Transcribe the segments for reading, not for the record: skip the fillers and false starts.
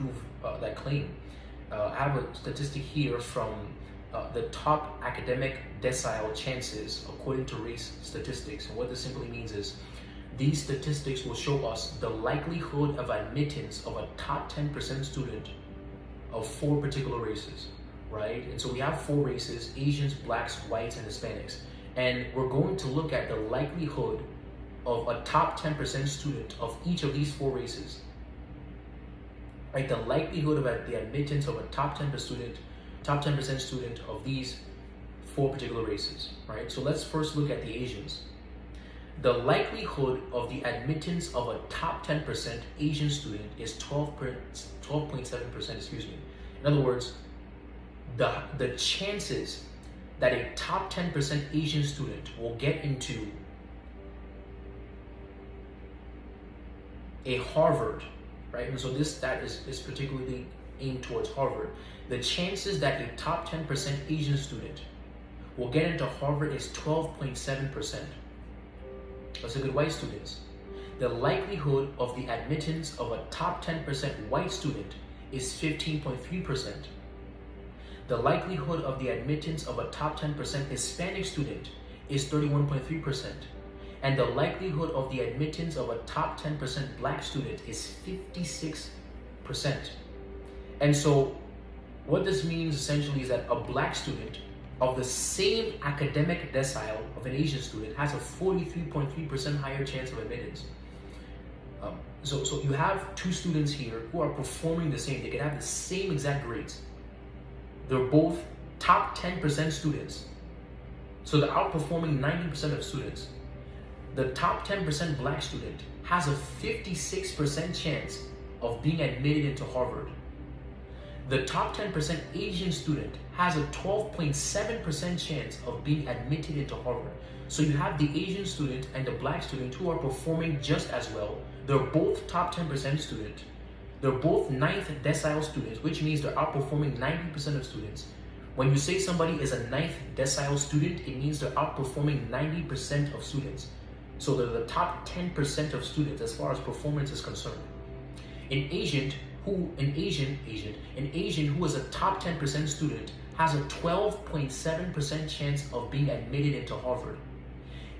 prove that claim. I have a statistic here from the top academic decile chances according to race statistics. And what this simply means is these statistics will show us the likelihood of admittance of a top 10% student of 4 particular races, right? And so we have 4 races: Asians, Blacks, Whites, and Hispanics. And we're going to look at the likelihood of a top 10% student of each of these 4 races, right? The likelihood of the admittance of a top 10% student of these 4 particular races, right? So let's first look at the Asians. The likelihood of the admittance of a top 10% Asian student is 12.7%, excuse me. In other words, the chances that a top 10% Asian student will get into a Harvard, right? And so this stat is particularly aimed towards Harvard. The chances that a top 10% Asian student will get into Harvard is 12.7%. That's a good white students. The likelihood of the admittance of a top 10% white student is 15.3%. The likelihood of the admittance of a top 10% Hispanic student is 31.3%. And the likelihood of the admittance of a top 10% Black student is 56%. And so what this means essentially is that a Black student of the same academic decile of an Asian student has a 43.3% higher chance of admittance. So you have 2 students here who are performing the same. They can have the same exact grades. They're both top 10% students. So they're outperforming 90% of students. The top 10% Black student has a 56% chance of being admitted into Harvard. The top 10% Asian student has a 12.7% chance of being admitted into Harvard. So you have the Asian student and the Black student who are performing just as well. They're both top 10% students. They're both 9th decile students, which means they're outperforming 90% of students. When you say somebody is a 9th decile student, it means they're outperforming 90% of students. So they're the top 10% of students as far as performance is concerned. An Asian who is a top 10% student has a 12.7% chance of being admitted into Harvard.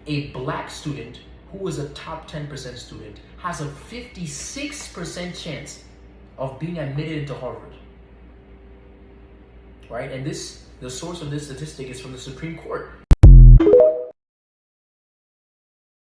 A Black student who is a top 10% student has a 56% chance of being admitted into Harvard. Right? And the source of this statistic is from the Supreme Court.